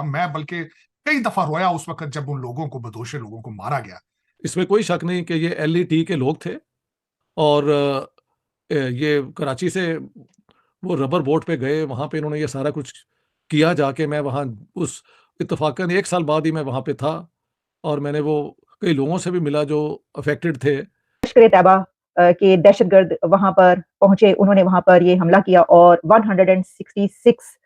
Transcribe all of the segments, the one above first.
मैं बल्कि कई दफा रोया उस वक्त जब उन लोगों को, बदोश लोगों को मारा गया। इसमें कोई शक नहीं कि ये एलईटी के लोग थे और ये कराची से वो रबर बोट पे गए, वहाँ पे इन्होंने ये सारा कुछ किया जाके। मैं वहाँ उस इत्तेफाकन 1 साल बाद ही मैं वहाँ पे था और मैंने वो कई लोगों से भी मिला जो अफेक्टेड थे। लश्कर तैयबा के दहशतगर्द वहां पर पहुंचे, उन्होंने वहां पर ये हमला किया और 166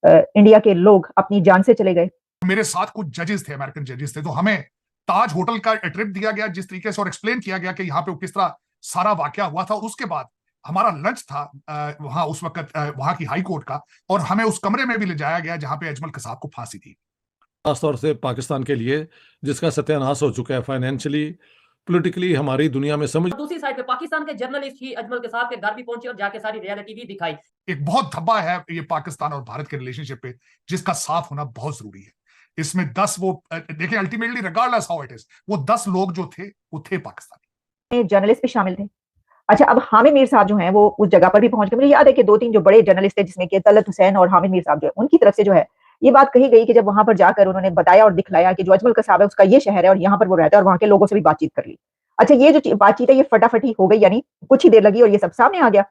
इंडिया के लोग अपनी जान से चले गए। मेरे साथ कुछ जजेस थे, अमेरिकन जजेस थे, तो हमें ताज होटल का ट्रिप दिया गया जिस तरीके से, और एक्सप्लेन किया गया कि यहाँ पे किस तरह सारा वाकया हुआ था। और उसके बाद हमारा लंच था वहां उस वक्त वहां की हाई कोर्ट का, और हमें उस कमरे में भी ले जाया गया जहां पे अजमल कसाब को फांसी थी। खासतौर से पाकिस्तान के लिए जिसका सत्यानाश हो चुका है फाइनेंशियली, पॉलिटिकली, हमारी दुनिया में समझ। दूसरी साइड पे पाकिस्तान के जर्नलिस्ट ही अजमल कसाब के घर भी पहुंचे और जाके सारी रियलिटी भी दिखाई। एक बहुत धब्बा है ये पाकिस्तान और भारत के रिलेशनशिप पे, जिसका साफ होना बहुत जरूरी है। इसमें 10 वो देखिए, ultimately regardless how it is, वो 10 लोग जो थे वो थे पाकिस्तानी। जर्नलिस्ट भी शामिल थे। अच्छा, अब हामिद मीर साहब जो हैं वो उस जगह पर भी पहुंच गए। मुझे याद है कि 2-3 जो बड़े जर्नलिस्ट थे, जिसमें कि तलत हुसैन और हामिद मीर साहब जो है, उनकी तरफ से जो है ये बात कही गई कि जब वहां पर जाकर उन्होंने बताया और दिखलाया कि जो अजमल कसाब है उसका ये शहर है और यहाँ पर वो रहता है, और वहां के लोगों से भी बातचीत कर ली। अच्छा, ये जो बातचीत है ये फटाफटी हो गई, यानी कुछ ही देर लगी और ये सब सामने आ गया।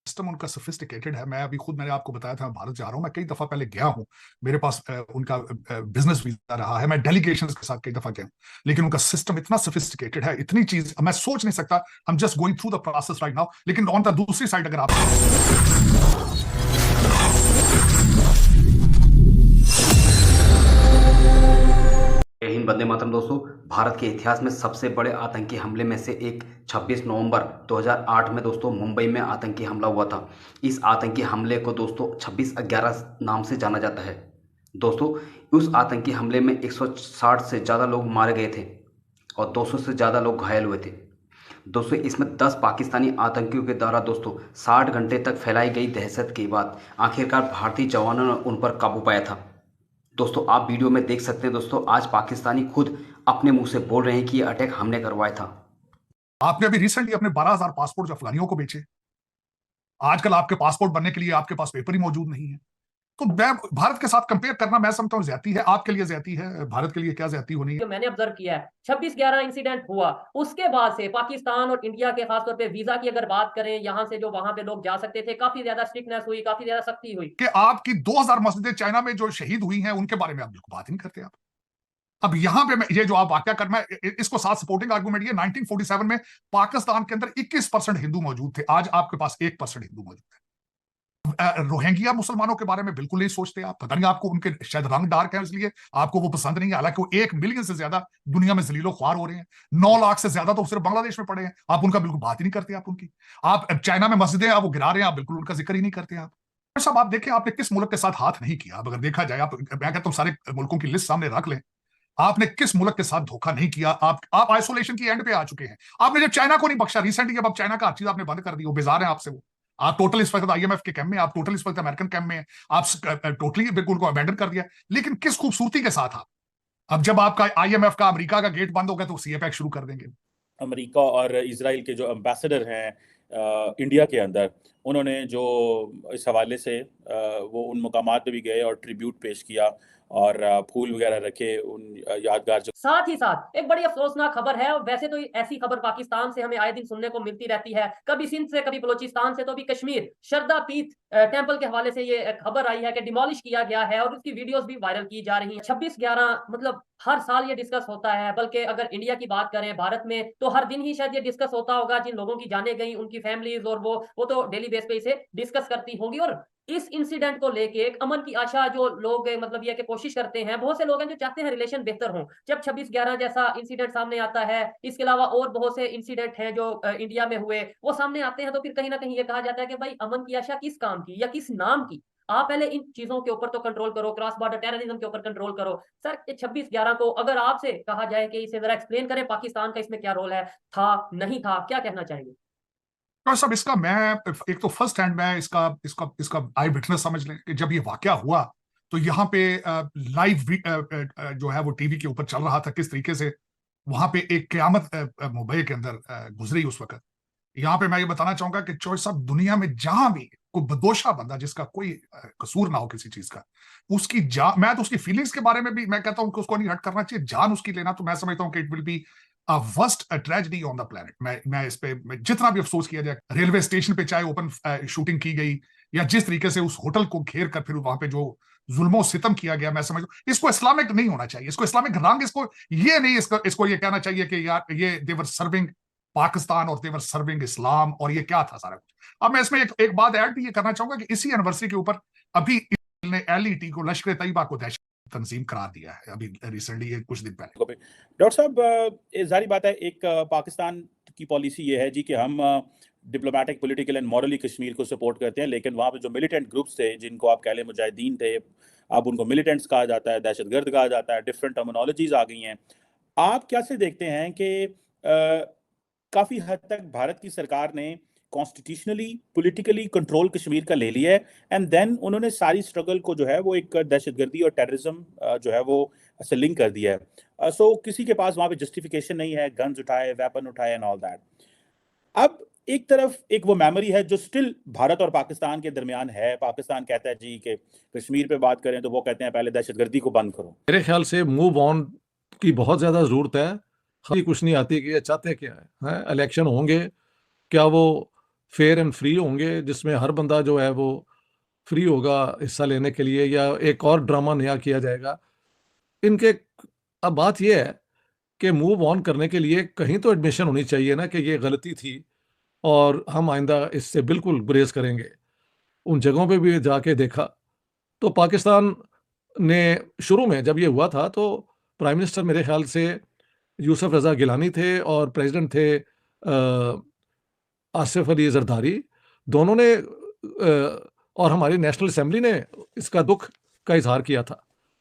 सिस्टम उनका सोफिस्टिकेटेड है। मैं अभी खुद, मैंने आपको बताया था, मैं भारत जा रहा हूँ, मैं कई दफा पहले गया हूँ, मेरे पास उनका बिजनेस वीजा रहा है, मैं डेलीगेशंस के साथ कई दफा गया हूँ, लेकिन उनका सिस्टम इतना सोफिस्टिकेटेड है, इतनी चीज मैं सोच नहीं सकता। हम just going through the process right now. लेकिन ऑन द दूसरी साइड अगर आप हिंद, वंदे मातरम। दोस्तों, भारत के इतिहास में सबसे बड़े आतंकी हमले में से एक 26 नवंबर 2008 में दोस्तों मुंबई में आतंकी हमला हुआ था। इस आतंकी हमले को दोस्तों 26/11 नाम से जाना जाता है। दोस्तों, उस आतंकी हमले में 160 से ज़्यादा लोग मारे गए थे और 200 से ज़्यादा लोग घायल हुए थे। दोस्तों, इसमें 10 पाकिस्तानी आतंकियों के द्वारा दोस्तों 60 घंटे तक फैलाई गई दहशत के बाद आखिरकार भारतीय जवानों ने उन पर काबू पाया था। दोस्तों, आप वीडियो में देख सकते हैं। दोस्तों, आज पाकिस्तानी खुद अपने मुंह से बोल रहे हैं कि ये अटैक हमने करवाया था। आपने अभी रिसेंटली अपने 12,000 पासपोर्ट जो अफगानियों को बेचे, आजकल आपके पासपोर्ट बनने के लिए आपके पास पेपर ही मौजूद नहीं है। तो मैं भारत के साथ कंपेयर करना, मैं समझता हूं ज्यादती है। आपके लिए ज्यादती है, भारत के लिए क्या ज्यादती होनी है? जो मैंने ऑब्जर्व किया है, 26/11 इंसिडेंट हुआ, उसके बाद से पाकिस्तान और इंडिया के खासतौर पे वीजा की अगर बात करें, यहाँ से जो वहां पे लोग जा सकते थे, काफी ज्यादा स्ट्रिक्टनेस हुई, काफी ज्यादा सख्ती हुई। कि आपकी 2000 मस्जिदें चाइना में जो शहीद हुई हैं उनके बारे में आप बिल्कुल बात ही नहीं करते आप। अब यहां पे मैं ये जो आप वाकया कर, मैं इसको साथ सपोर्टिंग आर्गुमेंट, ये 1947 में पाकिस्तान के अंदर 21% हिंदू मौजूद थे, आज आपके पास 1% हिंदू मौजूद है। रोहिंग्या मुसलमानों के बारे में बिल्कुल नहीं सोचते आप, पता नहीं आपको उनके शायद रंग डार्क है इसलिए आपको वो पसंद नहीं है। हालांकि वो 1 मिलियन से ज्यादा दुनिया में जलीलो ख्वार हो रहे हैं, 9 लाख से ज्यादा तो सिर्फ बांग्लादेश में पड़े हैं, आप उनका बिल्कुल बात ही नहीं करते। आप उनकी, आप चाइना में मस्जिदें आप वो गिरा रहे हैं, आप बिल्कुल उनका जिक्र ही नहीं करते। आप सब आप देखें, आपने किस मुल्क के साथ हाथ नहीं किया। अब अगर देखा जाए, आप, मैं कहता हूं सारे मुल्कों की लिस्ट सामने रख लें, आपने किस मुल्क के साथ धोखा नहीं किया। आप आइसोलेशन की एंड पे आ चुके हैं। आपने जब चाइना को नहीं बख्शा रिसेंटली, जब आप चाइना का हर चीज आपने बंद कर दी, वो बेजार है आपसे। वो आप टोटल इस वक्त IMF के कैंप में, आप टोटल इस वक्त अमेरिकन कैंप में, आप टोटली बिल्कुल को अबैंडन कर दिया। लेकिन किस खूबसूरती के साथ आप, अब जब आपका IMF का अमेरिका का गेट बंद हो गया तो CAPEC शुरू कर देंगे। अमेरिका और इजराइल के जो एम्बेसडर हैं इंडिया के अंदर, उन्होंने जो इस हवाले से वो उन मुकामात पे भी गए और ट्रिब्यूट पेश किया और फूल वगैरह रखे उन यादगार। साथ ही साथ एक बड़ी अफसोसनाक खबर है, और वैसे तो ऐसी खबर पाकिस्तान से हमें आए दिन सुनने को मिलती रहती है, कभी सिंध से, कभी बलोचिस्तान से, तो अभी कश्मीर शारदा पीठ टेंपल के हवाले से ये खबर आई है कि डिमोलिश किया गया है और उसकी वीडियोस भी वायरल की जा रही हैं। 26/11 मतलब हर साल ये डिस्कस होता है, बल्कि अगर इंडिया की बात करें, भारत में तो हर दिन ही शायद ये डिस्कस होता होगा। जिन लोगों की जाने गई, उनकी फैमिलीज और वो तो डेली बेस पे इसे डिस्कस करती होंगी। और इस इंसिडेंट को लेके एक अमन की आशा जो लोग मतलब ये कि कोशिश करते हैं, बहुत से लोग हैं जो चाहते हैं रिलेशन बेहतर हो। जब 26/11 जैसा इंसिडेंट सामने आता है, इसके अलावा और बहुत से इंसिडेंट हैं जो इंडिया में हुए, वो सामने आते हैं, तो फिर कहीं ना कहीं ये कहा जाता है कि भाई अमन की आशा किस काम की या किस नाम की? आप पहले इन चीजों के ऊपर तो कंट्रोल करो, क्रॉस बॉर्डर टेररिज्म के ऊपर कंट्रोल करो। सर, 26/11 को अगर आपसे कहा जाए कि इसे जरा एक्सप्लेन करें, पाकिस्तान का इसमें क्या रोल है, था नहीं था, क्या कहना चाहेंगे? तो सब इसका, मैं एक तो फर्स्ट हैंड मैं इसका इसका इसका आई विटनेस समझ लें कि जब ये वाकया हुआ तो यहाँ पे लाइव जो है वो टीवी के ऊपर चल रहा था, किस तरीके से वहां पे एक क्यामत मुंबई के अंदर गुजरी उस वक्त। यहाँ पे मैं ये बताना चाहूंगा कि चौधरी साहब, दुनिया में जहां भी कोई बदोशा बंदा जिसका कोई कसूर ना हो किसी चीज का, उसकी जान, मैं तो उसकी फीलिंग्स के बारे में भी मैं कहता हूं कि उसको नहीं हट करना चाहिए, जान उसकी लेना तो मैं समझता हूं कि it will be a worst tragedy on the planet. मैं इस पे जितना भी अफसोस किया जाए, रेलवे स्टेशन पे चाहे ओपन शूटिंग की गई या जिस तरीके से उस होटल को घेर कर फिर वहां पे जो जुल्मो सितम किया गया, मैं समझ इसको इस्लामिक नहीं होना चाहिए, इसको इस्लामिक रंग, इसको ये नहीं, इसको ये कहना चाहिए कि यार ये देवर सर्विंग पाकिस्तान और देवर सर्विंग इस्लाम और ये क्या था सारा कुछ। अब मैं इसमें एक बात ऐड भी ये करना चाहूंगा कि इसी एनिवर्सरी के ऊपर अभी ने एलईटी को, लश्कर तैयबा को दहशत तंजीम करार दिया है अभी रिसेंटली कुछ दिन पहले। डॉक्टर साहब, जारी बात है, एक पाकिस्तान की पॉलिसी ये है जी कि हम diplomatic, political and morally Kashmir को सपोर्ट करते हैं, लेकिन वहाँ पे जो मिलिटेंट ग्रुप्स थे, जिनको आप कह लें मुजाहिदीन थे, अब उनको मिलिटेंट्स कहा जाता है, दहशतगर्द कहा जाता है, डिफरेंट टर्मिनोलॉजीज आ गई हैं। आप कैसे देखते हैं कि काफ़ी हद तक भारत की सरकार ने कॉन्स्टिट्यूशनली, पॉलिटिकली कंट्रोल कश्मीर का ले लिया है, एंड देन उन्होंने सारी स्ट्रगल को जो है वो एक दहशतगर्दी और टेररिज्म जो है वो से लिंक कर दिया है। सो किसी के पास वहाँ पे जस्टिफिकेशन नहीं है, गन्स उठाए, वेपन उठाए एंड ऑल दैट। अब एक तरफ एक वो मेमोरी है जो स्टिल भारत और पाकिस्तान के दरमियान है। पाकिस्तान कहता है जी कि कश्मीर पे बात करें तो वो कहते हैं पहले दहशतगर्दी को बंद करो। मेरे ख्याल से मूव ऑन की बहुत ज़्यादा ज़रूरत है। हमें कुछ नहीं आती कि ये चाहते क्या है। इलेक्शन होंगे, क्या वो फेयर एंड फ्री होंगे जिसमें हर बंदा जो है वो फ्री होगा हिस्सा लेने के लिए, या एक और ड्रामा नया किया जाएगा इनके। अब बात यह है कि मूव ऑन करने के लिए कहीं तो एडमिशन होनी चाहिए ना कि ये गलती थी और हम आइंदा इससे बिल्कुल गुरेज करेंगे। उन जगहों पे भी जाके देखा तो पाकिस्तान ने शुरू में जब ये हुआ था तो प्राइम मिनिस्टर मेरे ख्याल से यूसुफ रज़ा गिलानी थे और प्रेसिडेंट थे आसिफ अली जरदारी। दोनों ने और हमारी नेशनल असेंबली ने इसका दुख का इजहार किया था।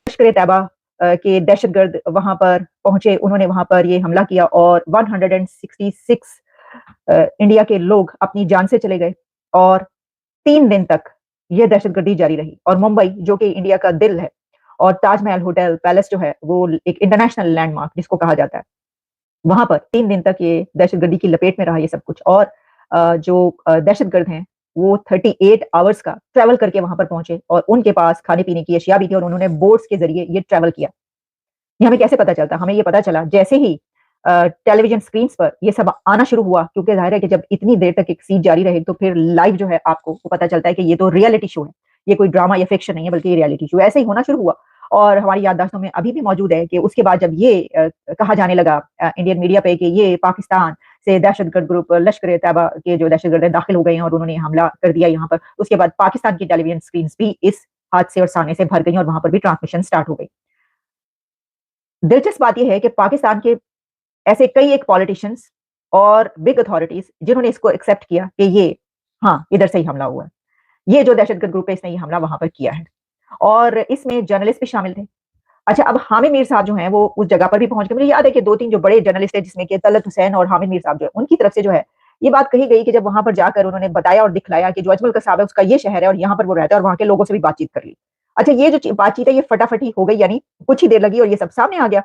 लश्कर तैयबा के दहशतगर्द वहां पर पहुंचे, उन्होंने वहां पर ये हमला किया और 166 इंडिया के लोग अपनी जान से चले गए और 3 दिन तक ये दहशतगर्दी जारी रही। और मुंबई जो कि इंडिया का दिल है और ताजमहल होटल पैलेस जो है वो एक इंटरनेशनल लैंडमार्क जिसको कहा जाता है, वहां पर 3 दिन तक ये दहशतगर्दी की लपेट में रहा ये सब कुछ। और जो दहशतगर्द हैं वो 38 आवर्स का ट्रैवल करके वहां पर पहुंचे और उनके पास खाने पीने की अशिया भी थी और उन्होंने बोट्स के जरिए ये ट्रैवल किया। ये हमें कैसे पता चलता? हमें ये पता चला जैसे ही टेलीविजन स्क्रीन्स पर ये सब आना शुरू हुआ, क्योंकि जाहिर है कि जब इतनी देर तक एक सीज जारी रहे तो फिर लाइव जो है आपको वो पता चलता है कि ये तो रियलिटी शो है, ये कोई ड्रामा या फिक्शन नहीं है बल्कि ये रियलिटी शो। ऐसे ही होना शुरू हुआ और हमारी याददाश्तों में अभी भी मौजूद है कि उसके बाद जब ये कहा जाने लगा इंडियन मीडिया पे कि ये पाकिस्तान से दहशतगर्द ग्रुप लश्कर तैयबा के जो दहशतगर्द दाखिल हो गए हैं और उन्होंने हमला कर दिया यहाँ पर, उसके बाद पाकिस्तान की टेलीविजन स्क्रीन भी इस हादसे और साने से भर गई और वहां पर भी ट्रांसमिशन स्टार्ट हो गई। दिलचस्प बात यह है कि पाकिस्तान के ऐसे कई एक पॉलिटिशियंस और बिग अथॉरिटीज जिन्होंने इसको एक्सेप्ट किया कि ये हाँ इधर से ही हमला हुआ है, ये जो दहशतगर्द ग्रुप है इसने ये हमला वहां पर किया है, और इसमें जर्नलिस्ट भी शामिल थे। अच्छा, अब हामिद मीर साहब जो हैं वो उस जगह पर भी पहुंच गए। मुझे याद है कि 2-3 जो बड़े जर्नलिस्ट है जिसमें कि तलत हुसैन और हामिद मीर साहब जो है, उनकी तरफ से जो है ये बात कही गई कि जब वहां पर जाकर उन्होंने बताया और दिखलाया कि जो अजमल कसाब है उसका ये शहर है और यहाँ पर वो रहता है और वहां के लोगों से भी बातचीत कर ली। अच्छा, ये जो बातचीत है ये फटाफट ही हो गई, यानी कुछ ही देर लगी और ये सब सामने आ गया